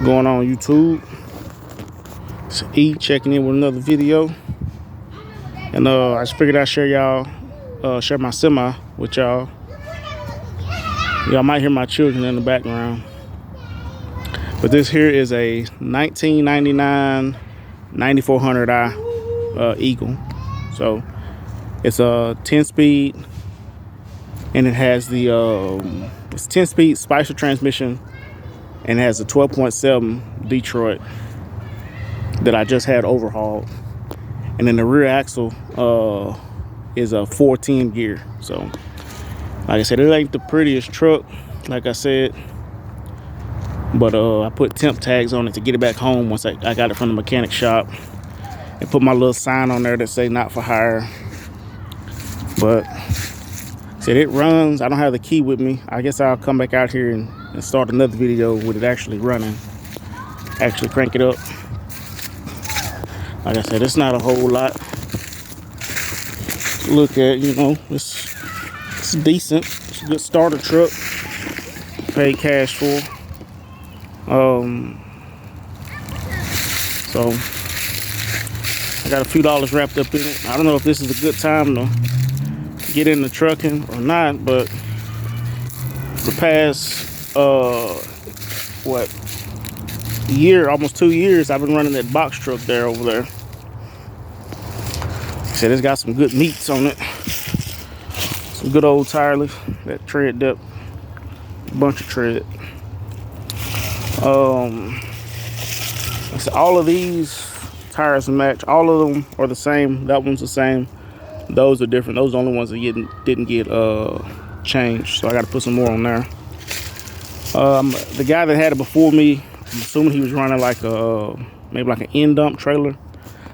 Going on YouTube? It's E checking in with another video, and I just figured I'd share my semi with y'all. Y'all might hear my children in the background, but this here is a 1999 9400i Eagle. So it's a 10-speed, and it has the it's 10-speed Spicer transmission, and it has a 12.7 Detroit that I just had overhauled, and then the rear axle is a 410 gear. So like I said, it ain't the prettiest truck, like I said, but I put temp tags on it to get it back home once I got it from the mechanic shop, and put my little sign on there that say not for hire. But said it runs. I don't have the key with me. I guess I'll come back out here and start another video with it actually running, actually crank it up. Like I said, it's not a whole lot to look at, you know. It's decent. It's a good starter truck. Paid cash for. So I got a few dollars wrapped up in it. I don't know if this is a good time to get into trucking or not, but the past year, almost 2 years, I've been running that box truck there over there. Said it's got some good meats on it, some good old tire lift, that tread depth, bunch of tread. So all of these tires match. All of them are the same. That one's the same. Those are different. Those are the only ones that didn't get changed. So I got to put some more on there. The guy that had it before me, I'm assuming he was running like maybe like an end dump trailer.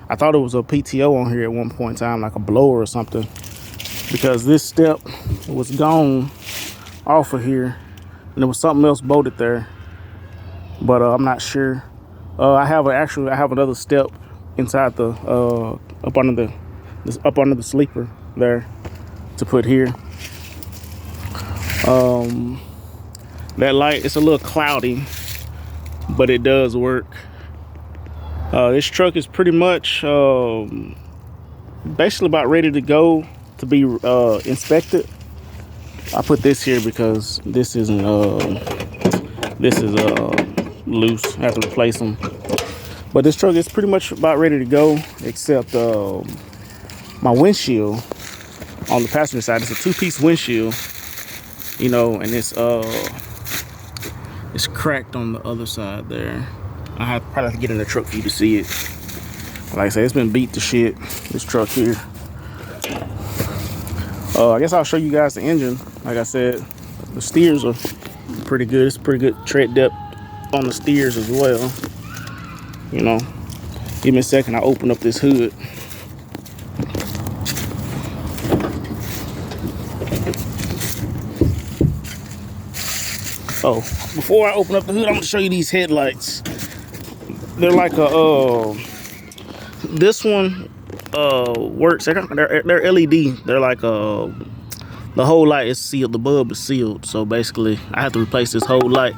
I thought it was a PTO on here at one point in time, like a blower or something, because this step was gone off of here, and there was something else bolted there. But I'm not sure. I have another step inside the up under the sleeper there to put here. That light, it's a little cloudy, but it does work. This truck is pretty much basically about ready to go to be inspected. I put this here because this is loose. I have to replace them. But this truck is pretty much about ready to go, except my windshield on the passenger side. It's a two-piece windshield, you know, and it's cracked on the other side there. I probably have to get in the truck for you to see it. Like I said, it's been beat to shit, this truck here. I guess I'll show you guys the engine. Like I said, the steers are pretty good. It's pretty good tread depth on the steers as well. You know, give me a second, I'll open up this hood. Oh, before I open up the hood, I'm gonna show you these headlights. They're like this one works. They're LED. They're like the whole light is sealed. The bulb is sealed. So basically, I have to replace this whole light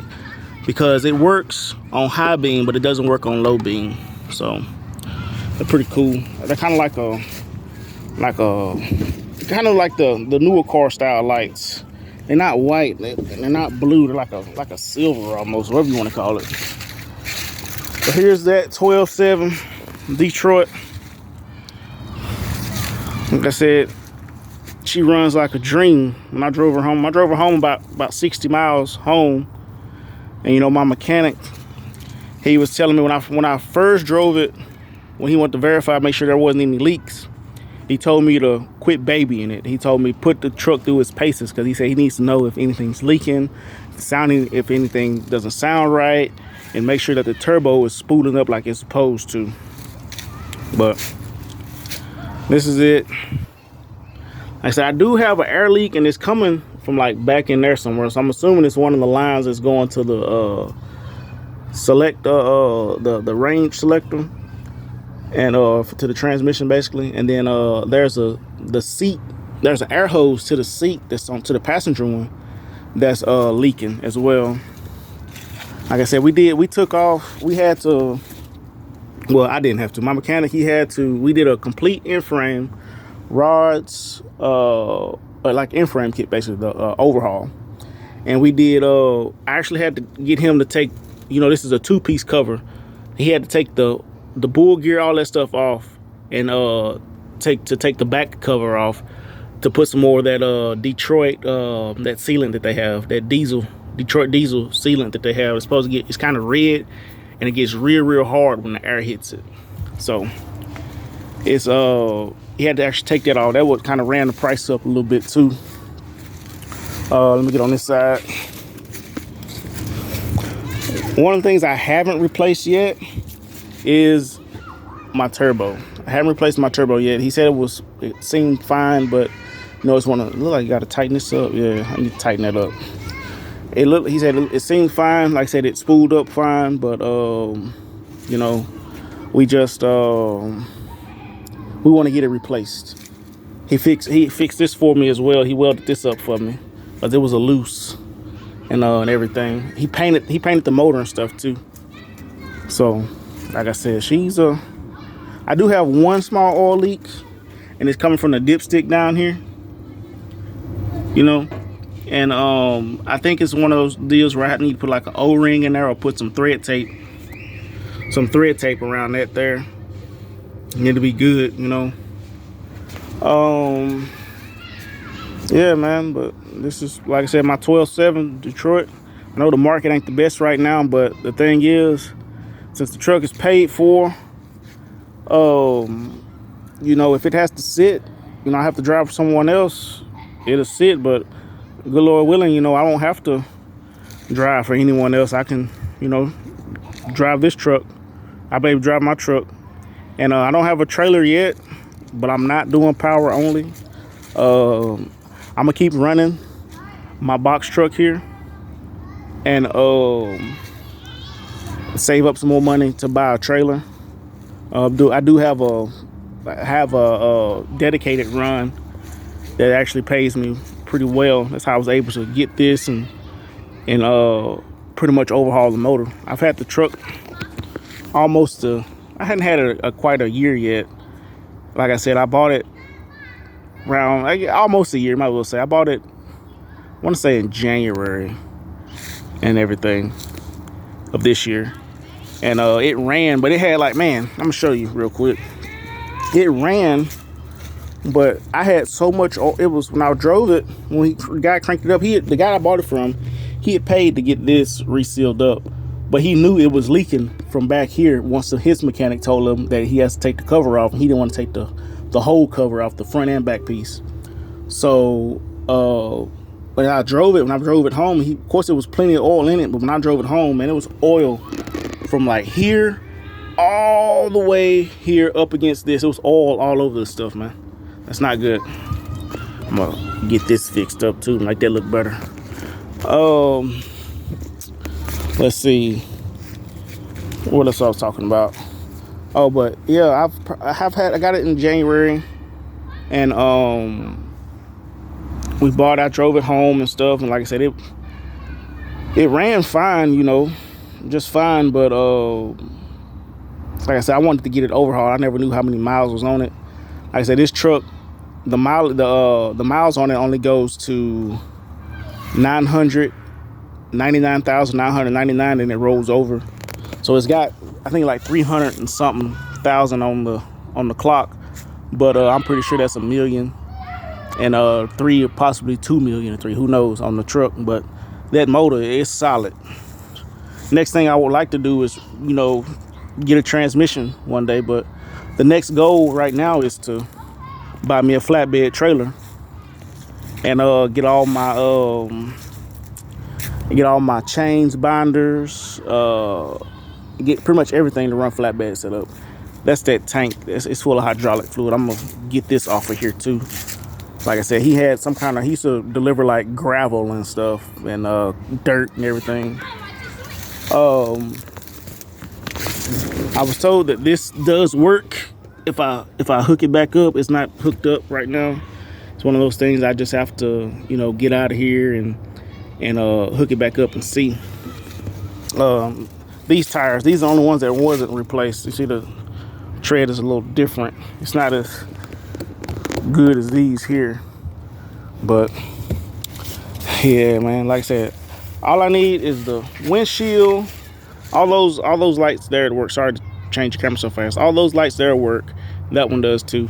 because it works on high beam, but it doesn't work on low beam. So they're pretty cool. They're kind of like the newer car style lights. They're not white. They're not blue. They're like a silver almost, whatever you want to call it. So here's that 12.7 Detroit. Like I said, she runs like a dream. When I drove her home, about 60 miles home. And you know, my mechanic, he was telling me when I first drove it, when he went to verify, make sure there wasn't any leaks, he told me to quit babying it. He told me put the truck through its paces, because he said he needs to know if anything's leaking, if anything doesn't sound right, and make sure that the turbo is spooling up like it's supposed to. But this is it. Like I said, I do have an air leak, and it's coming from like back in there somewhere. So I'm assuming it's one of the lines that's going to the the range selector, and to the transmission basically. And then there's an air hose to the seat that's to the passenger one that's leaking as well. Like I said, we took off. We had to, well, I didn't have to. My mechanic, he had to. We did a complete in-frame, rods, like in-frame kit, basically, the overhaul. And we did, I actually had to get him to take, this is a 2-piece cover. He had to take the bull gear, all that stuff off, and take the back cover off to put some more of that Detroit, that sealant that they have, that Detroit diesel sealant that they have. It's supposed to get, it's kind of red, and it gets real hard when the air hits it. So it's he had to actually take that off. That would kind of ran the price up a little bit too. Let me get on this side. One of the things I haven't replaced yet is my turbo. I haven't replaced my turbo yet. He said it seemed fine, but it's one of, look like you got to tighten this up. Yeah, I need to tighten that up. He said it seemed fine. Like I said, it spooled up fine, but we just we want to get it replaced. He fixed this for me as well. He welded this up for me, but it was a loose and everything. He painted the motor and stuff too. So, like I said, I do have one small oil leak, and it's coming from the dipstick down here. And I think it's one of those deals where I need to put like an O-ring in there, or put some thread tape around that there. And it'll be good, Yeah, man, but this is, like I said, my 12.7 Detroit. I know the market ain't the best right now, but the thing is, since the truck is paid for, if it has to sit, I have to drive for someone else, it'll sit. But good Lord willing, I don't have to drive for anyone else. I can, drive this truck. I be able to drive my truck. And I don't have a trailer yet, but I'm not doing power only. I'm gonna keep running my box truck here, and save up some more money to buy a trailer. I do have a dedicated run that actually pays me pretty well. That's how I was able to get this and pretty much overhaul the motor. I've had the truck almost I hadn't had it quite a year yet. Like I said, I bought it around almost a year, might as well say. I bought it, I want to say in January and everything of this year. And it ran, but it had like, man, I'm gonna show you real quick. It ran, but I had so much. It was when I drove it, when the guy cranked it up. The guy I bought it from, he had paid to get this resealed up, but he knew it was leaking from back here. Once his mechanic told him that he has to take the cover off, and he didn't want to take the whole cover off, the front and back piece. So when I drove it home, of course it was plenty of oil in it, but when I drove it home, man, it was oil from like here all the way here up against this. It was oil all over this stuff, man. That's not good. I'm gonna get this fixed up too, make that look better. Let's see what else I was talking about. Oh, but yeah, I got it in January, and I drove it home and stuff, and like I said, it ran fine, just fine. But like I said, I wanted to get it overhauled. I never knew how many miles was on it. Like I said, this truck, the miles on it only goes to 999,999, and it rolls over. So it's got, I think, like 300 and something thousand on the clock, but I'm pretty sure that's 1 million and 3, possibly 2 million or 3, who knows, on the truck. But that motor is solid. Next thing I would like to do is, get a transmission one day. But the next goal right now is to buy me a flatbed trailer and get all my chains, binders, get pretty much everything to run flatbed set up. That's that tank. It's full of hydraulic fluid. I'm gonna get this off of here too. Like I said, he used to deliver like gravel and stuff and dirt and everything. I was told that this does work if I hook it back up. It's not hooked up right now. It's one of those things I just have to, get out of here and hook it back up and see. These tires, these are the only ones that wasn't replaced. You see the tread is a little different. It's not as good as these here, but yeah, man, like I said, all I need is the windshield. All those lights there at work. Sorry to change the camera so fast. All those lights there at work. That one does too.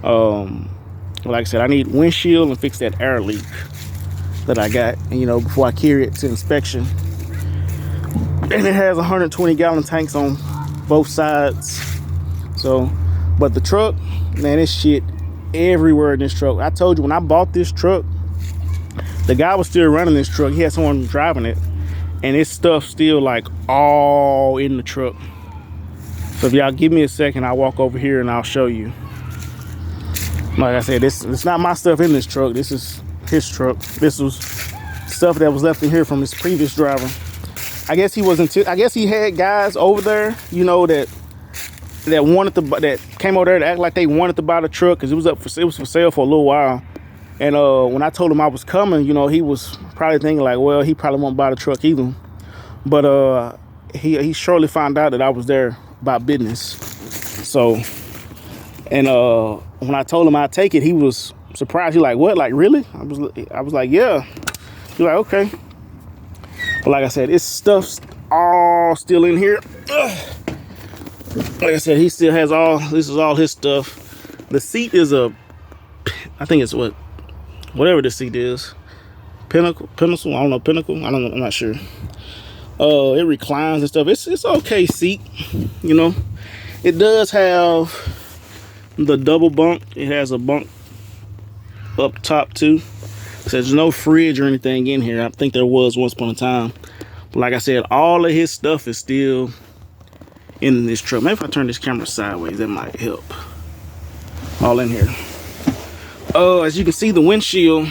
Like I said, I need windshield and fix that air leak that I got, you know, before I carry it to inspection. And it has 120-gallon tanks on both sides. So, but the truck, man, this shit everywhere in this truck. I told you when I bought this truck, the guy was still running this truck. He had someone driving it, and this stuff still like all in the truck. So if y'all give me a second, I'll walk over here and I'll show you. Like I said, it's not my stuff in this truck. This is his truck. This was stuff that was left in here from his previous driver. I guess he wasn't. I guess he had guys over there, you know, that wanted to, that came over there to act like they wanted to buy the truck because it was for sale for a little while. And when I told him I was coming, you know, he was probably thinking like, well, he probably won't buy the truck either. But he shortly found out that I was there about business. So, and when I told him I'd take it, he was surprised. He like, what? Like, really? I was like, yeah. He like, okay. But like I said, it's stuff's all still in here. Ugh. Like I said, he still has this is all his stuff. The seat is I think it's whatever the seat is. Pinnacle, I don't know, Pinnacle, I'm not sure. It reclines and stuff. It's okay seat, you know. It does have the double bunk. It has a bunk up top too. So there's no fridge or anything in here. I think there was once upon a time. But like I said, all of his stuff is still in this truck. Maybe if I turn this camera sideways, that might help. All in here. As you can see, the windshield,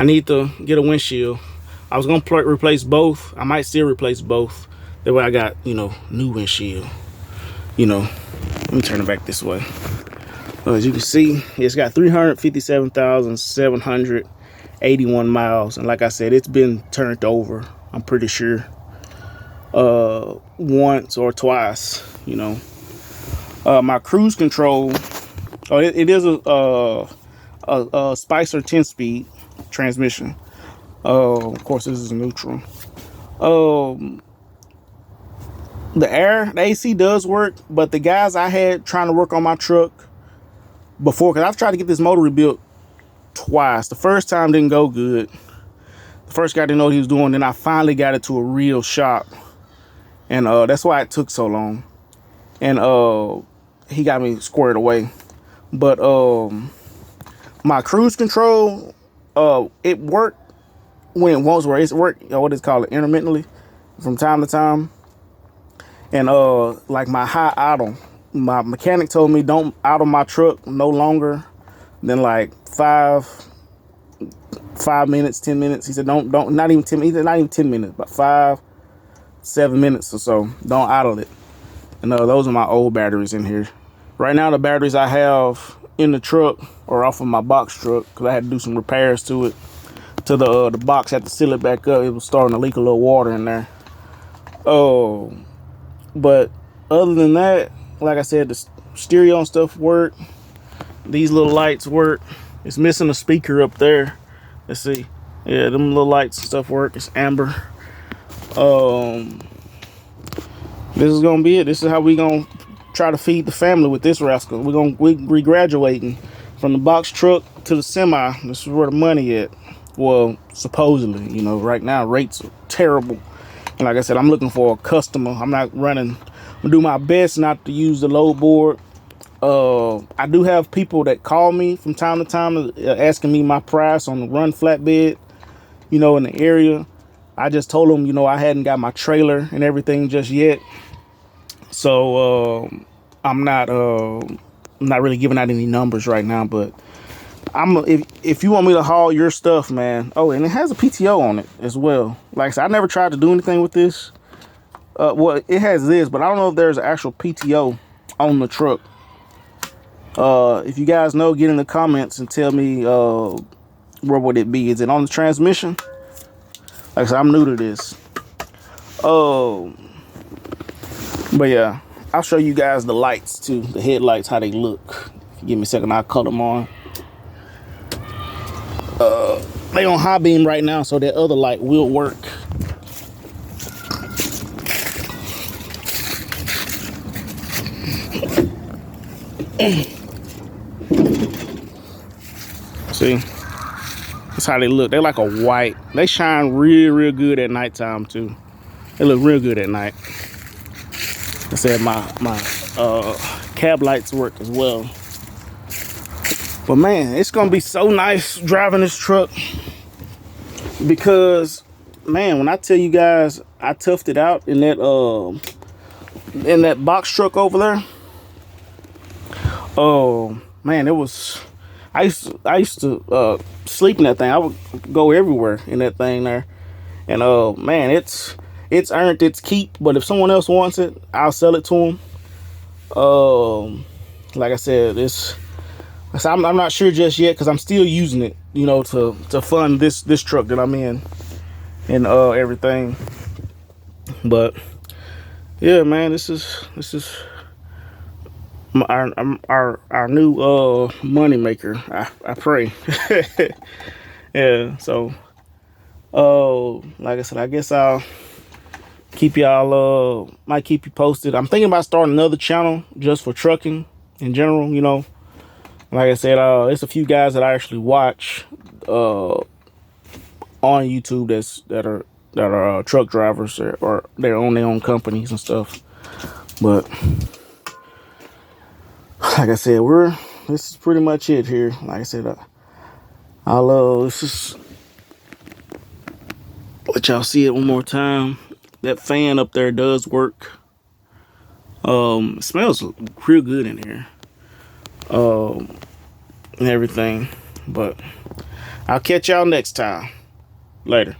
I need to get a windshield. I was gonna replace both. I might still replace both. That way I got, you know, new windshield. You know, let me turn it back this way. As you can see, it's got 357,781 miles. And like I said, it's been turned over, I'm pretty sure, once or twice, you know. My cruise control, it is a Spicer 10-speed transmission. Of course, this is neutral. The AC does work, but the guys I had trying to work on my truck before, because I've tried to get this motor rebuilt twice. The first time didn't go good. The first guy didn't know what he was doing. Then I finally got it to a real shop, and that's why it took so long. And he got me squared away. But my cruise control, it worked when it was where it's worked, what is called intermittently, from time to time. And like my high idle, my mechanic told me don't idle my truck no longer than like 5 minutes, 10 minutes. He said don't not even 10 minutes, not even 10 minutes, but 5-7 minutes or so. Don't idle it. And those are my old batteries in here. Right now the batteries I have in the truck are off of my box truck because I had to do some repairs to it. To the box, had to seal it back up. It was starting to leak a little water in there. But other than that, like I said, the stereo and stuff work. These little lights work. It's missing a speaker up there. Let's see. Yeah, them little lights and stuff work. It's amber. This is gonna be it. This is how we gonna try to feed the family with this rascal. We graduating from the box truck to the semi. This is where the money at. Well, supposedly, you know, right now rates are terrible. And like I said, I'm looking for a customer. I'm not running. I'm gonna do my best not to use the load board. I do have people that call me from time to time asking me my price on the run flatbed, you know, in the area. I just told them, you know, I hadn't got my trailer and everything just yet. So I'm not really giving out any numbers right now, but if you want me to haul your stuff, man. Oh, and it has a PTO on it as well. Like I said, I never tried to do anything with this. Well, it has this, but I don't know if there's an actual PTO on the truck. If you guys know, get in the comments and tell me where would it be. Is it on the transmission? Like Like I said, I'm new to this. Oh, but yeah, I'll show you guys the lights too, the headlights, how they look. If you give me a second, I'll cut them on. They on high beam right now, so that other light will work. See, that's how they look. They're like a white. They shine real good at nighttime too. They look real good at night. I said my cab lights work as well. But man, it's gonna be so nice driving this truck because, man, when I tell you guys, I toughed it out in that box truck over there. Oh man, it was. I used to sleep in that thing. I would go everywhere in that thing there, and man, it's earned its keep. But if someone else wants it, I'll sell it to them. Like I said, I'm not sure just yet because I'm still using it, you know, to fund this truck that I'm in and everything. But yeah, man, this is our new money maker. I pray. Yeah. So like I said, I guess I'll keep y'all might keep you posted. I'm thinking about starting another channel just for trucking in general, you know. Like I said, it's a few guys that I actually watch on YouTube that are truck drivers or they're on their own companies and stuff. But like I said, this is pretty much it here. Like I said, I'll this is let y'all see it one more time. That fan up there does work. It smells real good in here. And everything. But I'll catch y'all next time. Later.